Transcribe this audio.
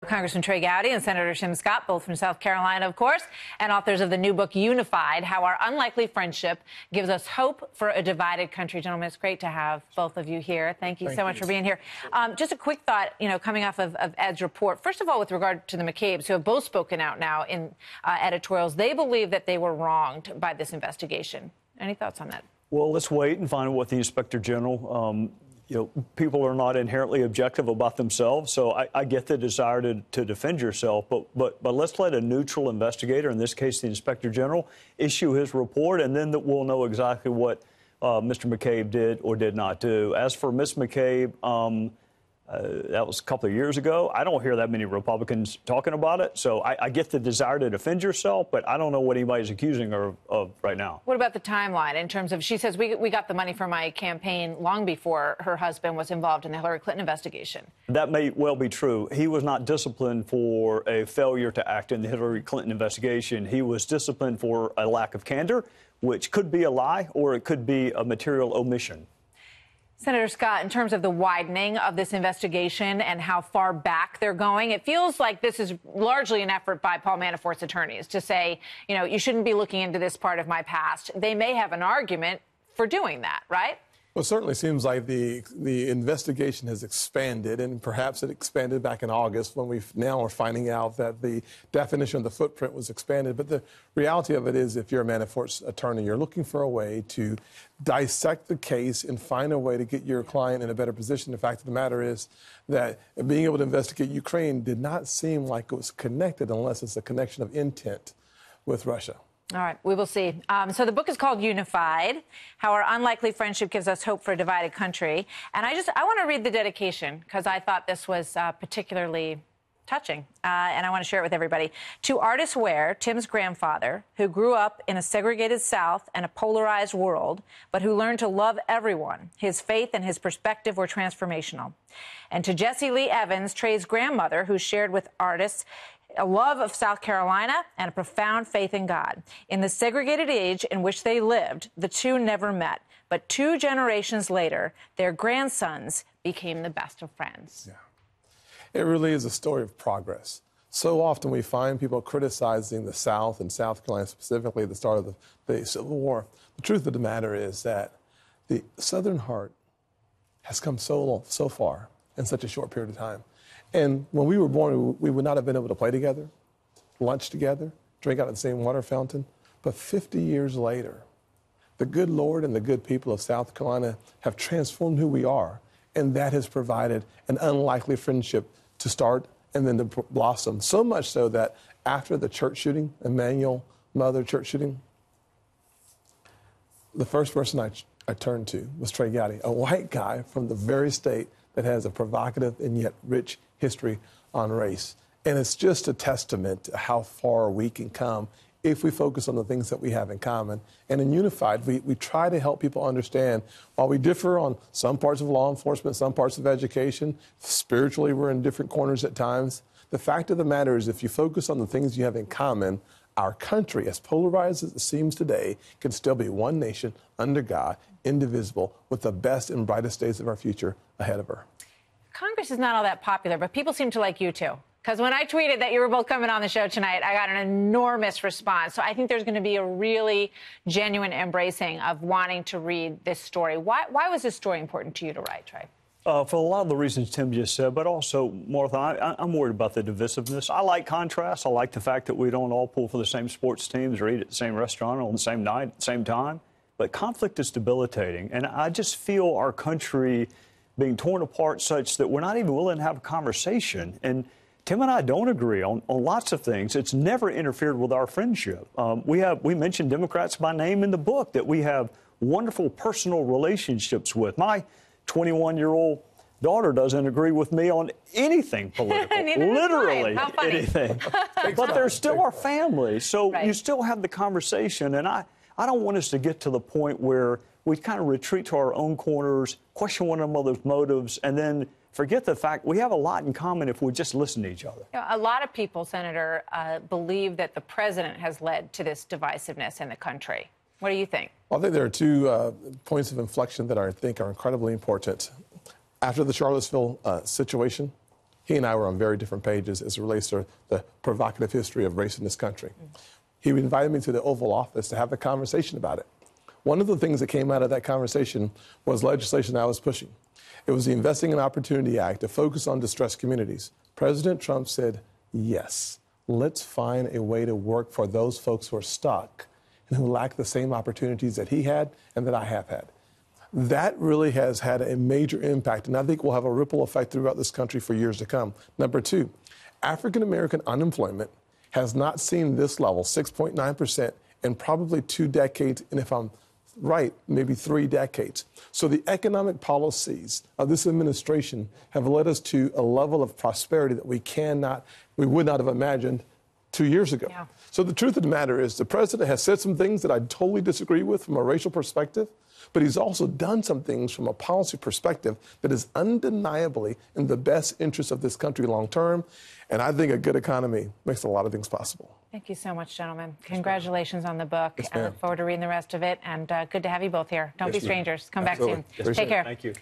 Congressman Trey Gowdy and Senator Scott, both from South Carolina, of course, and authors of the new book, Unified, How Our Unlikely Friendship Gives Us Hope for a Divided Country. Gentlemen, it's great to have both of you here. Thank you so much for being here. Just a quick thought, coming off of Ed's report. First of all, with regard to the McCabe's, who have both spoken out now in editorials, they believe that they were wronged by this investigation. Any thoughts on that? Well, let's wait and find out what the Inspector General people are not inherently objective about themselves, so I get the desire to defend yourself, but let's let a neutral investigator, in this case the Inspector General, issue his report, and then we'll know exactly what Mr. McCabe did or did not do. As for Ms. McCabe, that was a couple of years ago. I don't hear that many Republicans talking about it, so I get the desire to defend yourself, but I don't know what anybody's accusing her of right now. What about the timeline in terms of, she says, we got the money for my campaign long before her husband was involved in the Hillary Clinton investigation? That may well be true. He was not disciplined for a failure to act in the Hillary Clinton investigation. He was disciplined for a lack of candor, which could be a lie or it could be a material omission. Senator Scott, in terms of the widening of this investigation and how far back they're going, it feels like this is largely an effort by Paul Manafort's attorneys to say, you shouldn't be looking into this part of my past. They may have an argument for doing that, right? Well, it certainly seems like the investigation has expanded, and perhaps it expanded back in August when we now are finding out that the definition of the footprint was expanded. But the reality of it is, if you're a Manafort's attorney, you're looking for a way to dissect the case and find a way to get your client in a better position. The fact of the matter is that being able to investigate Ukraine did not seem like it was connected unless it's a connection of intent with Russia. All right, we will see. So the book is called Unified, How Our Unlikely Friendship Gives Us Hope for a Divided Country. And I want to read the dedication because I thought this was particularly touching, and I want to share it with everybody. To Artist Ware, Tim's grandfather, who grew up in a segregated South and a polarized world, but who learned to love everyone. His faith and his perspective were transformational. And to Jessie Lee Evans, Trey's grandmother, who shared with artists a love of South Carolina and a profound faith in God. In the segregated age in which they lived, the two never met. But 2 generations later, their grandsons became the best of friends. Yeah. It really is a story of progress. So often we find people criticizing the South and South Carolina, specifically at the start of the Civil War. The truth of the matter is that the Southern heart has come so far in such a short period of time. And when we were born, we would not have been able to play together, lunch together, drink out of the same water fountain. But 50 years later, the good Lord and the good people of South Carolina have transformed who we are. And that has provided an unlikely friendship to start and then to blossom. So much so that after the church shooting, Emmanuel Mother church shooting, the first person I turned to was Trey Gowdy, a white guy from the very state that has a provocative and yet rich history on race. And it's just a testament to how far we can come if we focus on the things that we have in common. And in Unified, we try to help people understand, while we differ on some parts of law enforcement, some parts of education, spiritually we're in different corners at times. The fact of the matter is, if you focus on the things you have in common, our country, as polarized as it seems today, can still be one nation under God, indivisible, with the best and brightest days of our future ahead of her. Congress is not all that popular, but people seem to like you too. Because when I tweeted that you were both coming on the show tonight, I got an enormous response. So I think there's going to be a really genuine embracing of wanting to read this story. Why was this story important to you to write, Trey? For a lot of the reasons Tim just said, but also, Martha, I'm worried about the divisiveness. I like contrast. I like the fact that we don't all pull for the same sports teams or eat at the same restaurant on the same night at the same time. But conflict is debilitating. And I just feel our country being torn apart such that we're not even willing to have a conversation. And Tim and I don't agree on lots of things. It's never interfered with our friendship. We mentioned Democrats by name in the book that we have wonderful personal relationships with. My 21-year-old daughter doesn't agree with me on anything political, literally anything. But they're still our family. So you still have the conversation. And I don't want us to get to the point where we kind of retreat to our own corners, question one another's motives, and then forget the fact we have a lot in common if we just listen to each other. A lot of people, Senator, believe that the president has led to this divisiveness in the country. What do you think? Well, I think there are 2 points of inflection that I think are incredibly important. After the Charlottesville situation, he and I were on very different pages as it relates to the provocative history of race in this country. He invited me to the Oval Office to have a conversation about it. One of the things that came out of that conversation was legislation I was pushing. It was the Investing in Opportunity Act to focus on distressed communities. President Trump said, yes, let's find a way to work for those folks who are stuck and who lack the same opportunities that he had and that I have had. That really has had a major impact, and I think will have a ripple effect throughout this country for years to come. Number two, African-American unemployment has not seen this level, 6.9%, in probably 2 decades, and if I'm right, maybe 3 decades. So the economic policies of this administration have led us to a level of prosperity that we would not have imagined 2 years ago. Yeah. So the truth of the matter is the president has said some things that I totally disagree with from a racial perspective, but he's also done some things from a policy perspective that is undeniably in the best interest of this country long term. And I think a good economy makes a lot of things possible. Thank you so much, gentlemen. Congratulations on the book. Yes, I look forward to reading the rest of it. And good to have you both here. Don't be strangers. Come back Absolutely. soon. Take care. Thank you.